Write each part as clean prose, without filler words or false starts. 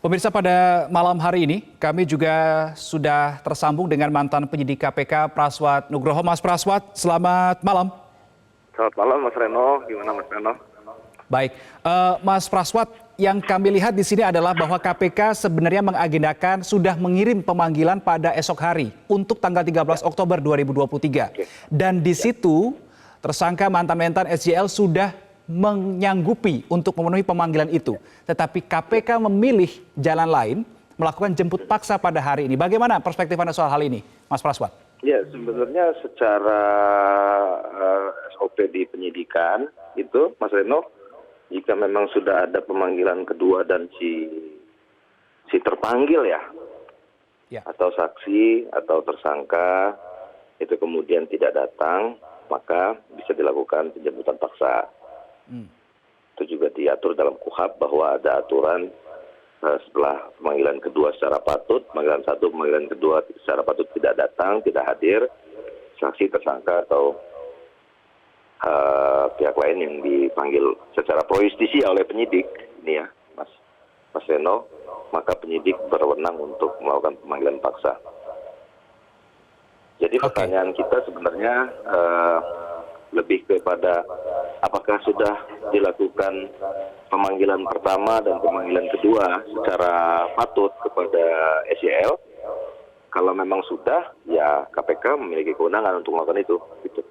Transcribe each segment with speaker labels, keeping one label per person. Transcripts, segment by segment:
Speaker 1: Pemirsa, pada malam hari ini kami juga sudah tersambung dengan mantan penyidik KPK Praswat Nugroho. Mas Praswat, selamat malam.
Speaker 2: Selamat malam Mas Reno, gimana Mas Reno?
Speaker 1: Baik, Mas Praswat, yang kami lihat di sini adalah bahwa KPK sebenarnya mengagendakan sudah mengirim pemanggilan pada esok hari untuk tanggal 13 Oktober 2023. Dan di situ tersangka mantan-mantan SJL sudah menyanggupi untuk memenuhi pemanggilan itu. Tetapi KPK memilih jalan lain, melakukan jemput paksa pada hari ini. Bagaimana perspektif Anda soal hal ini, Mas Praswat?
Speaker 2: Ya, sebenarnya secara SOP di penyidikan itu, Mas Reno, jika memang sudah ada pemanggilan kedua dan si terpanggil ya, atau saksi atau tersangka itu kemudian tidak datang, maka bisa dilakukan penjemputan paksa. Itu juga diatur dalam KUHP bahwa ada aturan setelah pemanggilan kedua secara patut, pemanggilan satu, pemanggilan kedua secara patut tidak datang, tidak hadir, saksi, tersangka atau pihak lain yang dipanggil secara pro justisia oleh penyidik, ini ya, Mas Reno, maka penyidik berwenang untuk melakukan pemanggilan paksa. Jadi pertanyaan kita sebenarnya lebih kepada apakah sudah dilakukan pemanggilan pertama dan pemanggilan kedua secara patut kepada SJL. Kalau memang sudah, ya KPK memiliki kewenangan untuk melakukan itu. Gitu.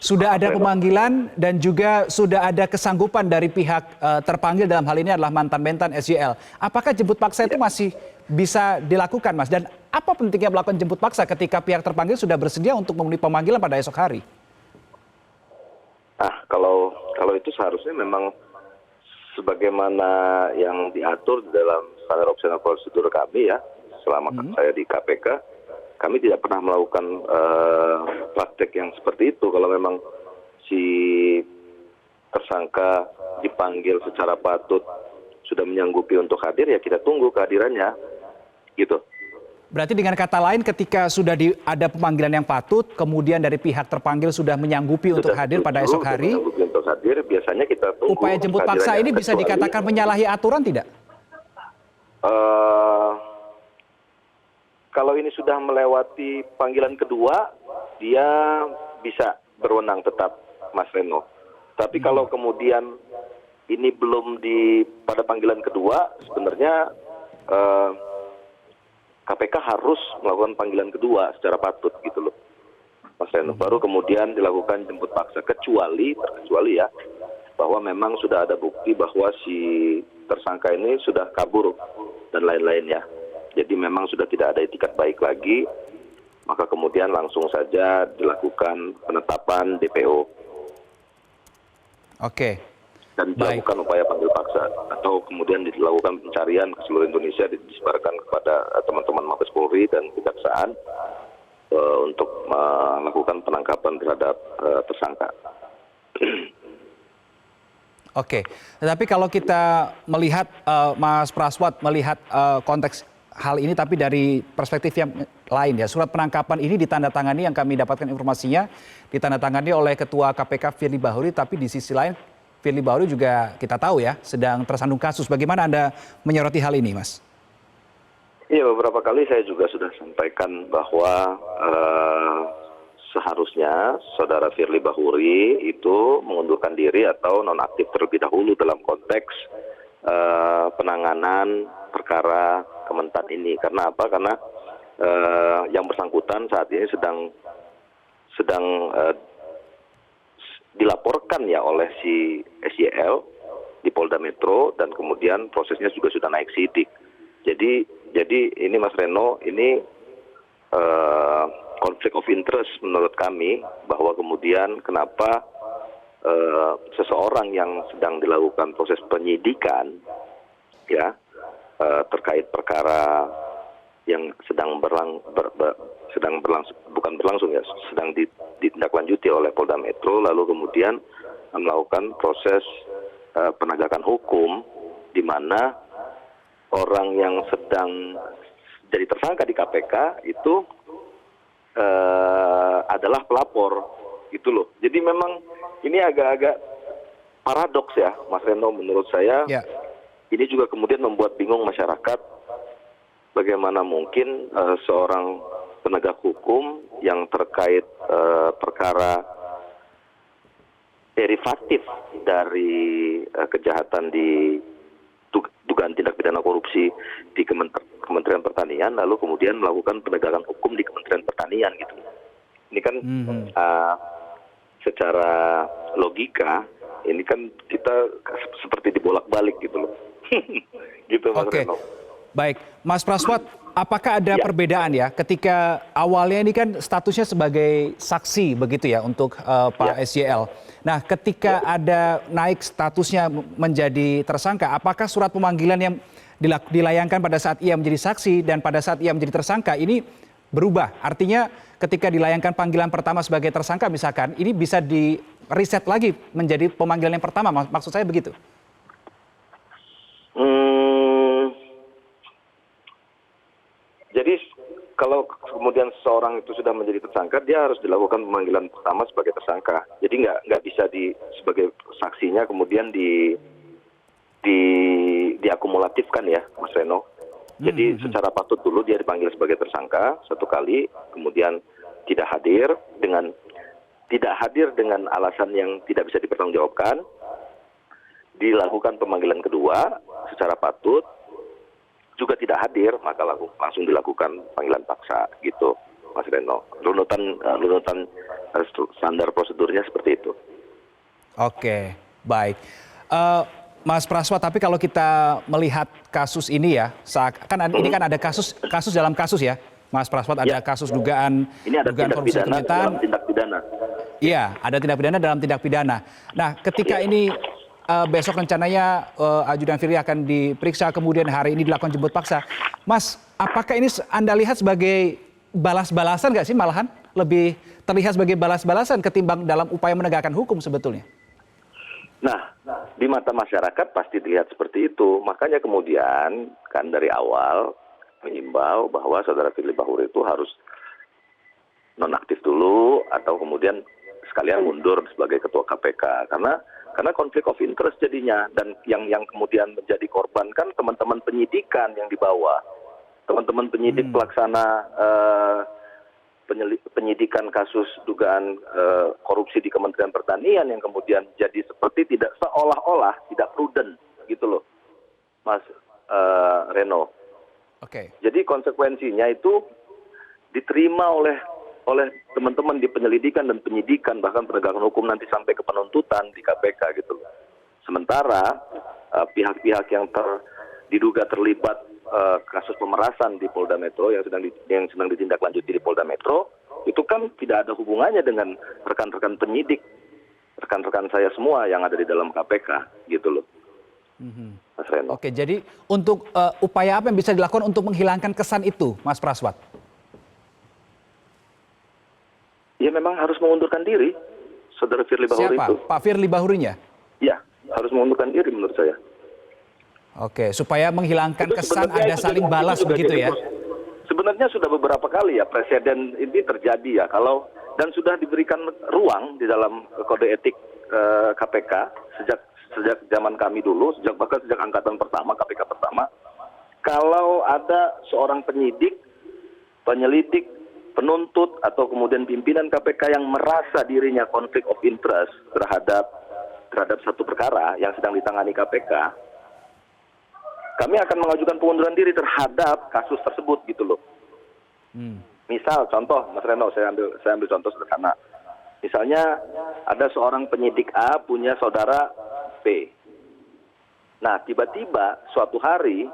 Speaker 1: Sudah ada pemanggilan dan juga sudah ada kesanggupan dari pihak terpanggil, dalam hal ini adalah mantan-mantan SJL. Apakah jemput paksa itu masih bisa dilakukan, Mas? Dan apa pentingnya melakukan jemput paksa ketika pihak terpanggil sudah bersedia untuk memenuhi pemanggilan pada esok hari?
Speaker 2: Nah, kalau itu seharusnya memang sebagaimana yang diatur dalam standar operasional prosedur kami ya, selama saya di KPK, kami tidak pernah melakukan praktek yang seperti itu. Kalau memang si tersangka dipanggil secara patut sudah menyanggupi untuk hadir, ya kita tunggu kehadirannya, gitu.
Speaker 1: Berarti dengan kata lain, ketika sudah ada pemanggilan yang patut, kemudian dari pihak terpanggil sudah menyanggupi untuk hadir pada esok hari,
Speaker 2: untuk hadir, biasanya kita tunggu.
Speaker 1: Upaya jemput paksa ini bisa dikatakan menyalahi aturan tidak?
Speaker 2: Kalau ini sudah melewati panggilan kedua, dia bisa berwenang tetap, Mas Reno. Tapi kalau kemudian ini belum pada panggilan kedua, sebenarnya KPK harus melakukan panggilan kedua secara patut gitu loh, Mas Reno. Baru kemudian dilakukan jemput paksa, terkecuali ya bahwa memang sudah ada bukti bahwa si tersangka ini sudah kabur dan lain-lainnya. Jadi memang sudah tidak ada itikat baik lagi, maka kemudian langsung saja dilakukan penetapan DPO.
Speaker 1: Oke.
Speaker 2: Dan dilakukan upaya panggil paksa, atau kemudian dilakukan pencarian ke seluruh Indonesia, disebarkan kepada teman-teman Mabes Polri dan Kejaksaan untuk melakukan penangkapan terhadap tersangka.
Speaker 1: Oke, tetapi kalau kita melihat, Mas Praswat, melihat konteks hal ini tapi dari perspektif yang lain ya, surat penangkapan ini ditandatangani, yang kami dapatkan informasinya, ditandatangani oleh Ketua KPK Firly Bahuri, tapi di sisi lain Firly Bahuri juga kita tahu ya sedang tersandung kasus. Bagaimana Anda menyoroti hal ini, Mas?
Speaker 2: Iya, beberapa kali saya juga sudah sampaikan bahwa seharusnya saudara Firly Bahuri itu mengundurkan diri atau nonaktif terlebih dahulu dalam konteks penanganan perkara Kementan ini. Karena apa? Karena yang bersangkutan saat ini sedang dilaporkan ya oleh si SJL di Polda Metro, dan kemudian prosesnya juga sudah naik sidik. Jadi ini Mas Reno, ini konflik of interest menurut kami, bahwa kemudian kenapa seseorang yang sedang dilakukan proses penyidikan ya terkait perkara yang sedang ditindaklanjuti oleh Polda Metro, lalu kemudian melakukan proses penegakan hukum, di mana orang yang sedang jadi tersangka di KPK itu adalah pelapor, gitu loh. Jadi memang ini agak-agak paradoks ya, Mas Reno, menurut saya. ini juga kemudian membuat bingung masyarakat bagaimana mungkin seorang penegak hukum yang terkait perkara derivatif dari kejahatan di dugaan tindak pidana korupsi di Kementerian Pertanian, lalu kemudian melakukan penegakan hukum di Kementerian Pertanian gitu. Ini kan secara logika ini kan kita seperti dibolak-balik gitu loh. Gitu Mas Reno.
Speaker 1: Baik, Mas Praswat, apakah ada perbedaan ya ketika awalnya ini kan statusnya sebagai saksi begitu ya untuk Pak SYL. Nah, ketika ada naik statusnya menjadi tersangka, apakah surat pemanggilan yang dilayangkan pada saat ia menjadi saksi dan pada saat ia menjadi tersangka ini berubah? Artinya ketika dilayangkan panggilan pertama sebagai tersangka misalkan, ini bisa di reset lagi menjadi pemanggilan yang pertama, maksud saya begitu?
Speaker 2: Jadi kalau kemudian seseorang itu sudah menjadi tersangka, dia harus dilakukan pemanggilan pertama sebagai tersangka. Jadi nggak bisa sebagai saksinya kemudian diakumulatifkan ya, Mas Reno. Jadi secara patut dulu dia dipanggil sebagai tersangka satu kali, kemudian tidak hadir dengan alasan yang tidak bisa dipertanggungjawabkan, dilakukan pemanggilan kedua secara patut, juga tidak hadir, maka langsung dilakukan panggilan paksa gitu, Mas Reno. Runutan standar prosedurnya seperti itu. Oke,
Speaker 1: baik. Mas Praswat, tapi kalau kita melihat kasus ini ya, ini kan ada kasus dalam kasus ya, Mas Praswat, ada kasus dugaan korupsi pemerintahan.
Speaker 2: Tindak pidana.
Speaker 1: Iya, ada tindak pidana dalam tindak pidana. Nah, ketika ini besok rencananya Ajudan Firly akan diperiksa, kemudian hari ini dilakukan jemput paksa. Mas, apakah ini Anda lihat sebagai balas-balasan nggak sih, malahan lebih terlihat sebagai balas-balasan ketimbang dalam upaya menegakkan hukum sebetulnya?
Speaker 2: Nah, di mata masyarakat pasti dilihat seperti itu. Makanya kemudian kan dari awal mengimbau bahwa Saudara Firly Bahuri itu harus nonaktif dulu atau kemudian sekalian mundur sebagai ketua KPK karena konflik of interest jadinya, dan yang kemudian menjadi korban kan teman-teman penyidikan yang dibawa, teman-teman penyidik pelaksana penyidikan kasus dugaan korupsi di Kementerian Pertanian yang kemudian jadi seperti seolah-olah tidak prudent gitu loh, Mas Reno. Jadi konsekuensinya itu diterima oleh teman-teman di penyelidikan dan penyidikan, bahkan penegakan hukum nanti sampai ke penuntutan di KPK gitu. Sementara pihak-pihak yang diduga terlibat kasus pemerasan di Polda Metro yang sedang ditindaklanjuti di Polda Metro, itu kan tidak ada hubungannya dengan rekan-rekan penyidik, rekan-rekan saya semua yang ada di dalam KPK gitu loh. Mas Reno.
Speaker 1: Oke, jadi untuk upaya apa yang bisa dilakukan untuk menghilangkan kesan itu, Mas Praswat?
Speaker 2: Ya memang harus mengundurkan diri, Saudara Firly Bahuri itu.
Speaker 1: Pak Firly Bahurinya?
Speaker 2: Ya, harus mengundurkan diri menurut saya.
Speaker 1: Oke, supaya menghilangkan kesan ada saling balas begitu ya?
Speaker 2: Sebenarnya sudah beberapa kali ya presiden ini terjadi ya, dan sudah diberikan ruang di dalam kode etik KPK sejak zaman kami dulu, bahkan sejak angkatan pertama KPK pertama, kalau ada seorang penyidik, penyelidik, penuntut atau kemudian pimpinan KPK yang merasa dirinya konflik of interest terhadap satu perkara yang sedang ditangani KPK, kami akan mengajukan pengunduran diri terhadap kasus tersebut gitu loh. Misal contoh, Mas Reno, saya ambil contoh sederhana. Misalnya ada seorang penyidik A punya saudara B. Nah, tiba-tiba suatu hari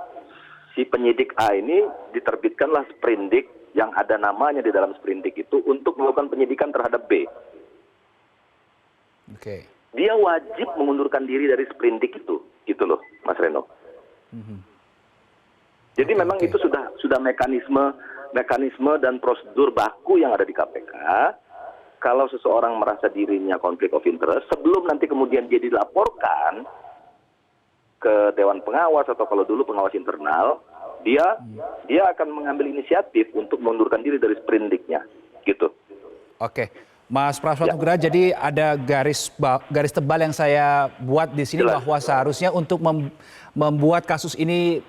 Speaker 2: si penyidik A ini diterbitkanlah sprindik yang ada namanya di dalam sprindik itu untuk melakukan penyidikan terhadap B. Dia wajib mengundurkan diri dari sprindik itu, gitu loh, Mas Reno. Jadi memang itu sudah mekanisme dan prosedur baku yang ada di KPK. Kalau seseorang merasa dirinya konflik of interest, sebelum nanti kemudian dia dilaporkan ke Dewan Pengawas atau kalau dulu pengawas internal, dia akan mengambil inisiatif untuk mengundurkan diri dari sprindiknya, gitu.
Speaker 1: Oke, Mas Praswat Nugraha, jadi ada garis tebal yang saya buat di sini bahwa seharusnya untuk membuat kasus ini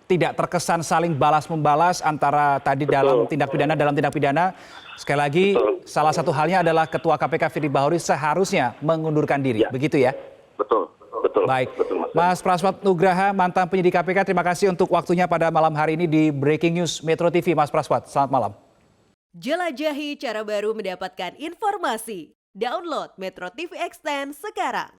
Speaker 1: tidak terkesan saling balas-membalas antara tadi dalam tindak pidana. Sekali lagi, salah satu halnya adalah Ketua KPK Firly Bahuri seharusnya mengundurkan diri, begitu ya?
Speaker 2: Betul.
Speaker 1: Baik,
Speaker 2: Betul,
Speaker 1: Mas Praswat Nugraha, mantan penyidik KPK, terima kasih untuk waktunya pada malam hari ini di Breaking News Metro TV. Mas Praswat, selamat malam.
Speaker 3: Jelajahi cara baru mendapatkan informasi. Download Metro TV Extend sekarang.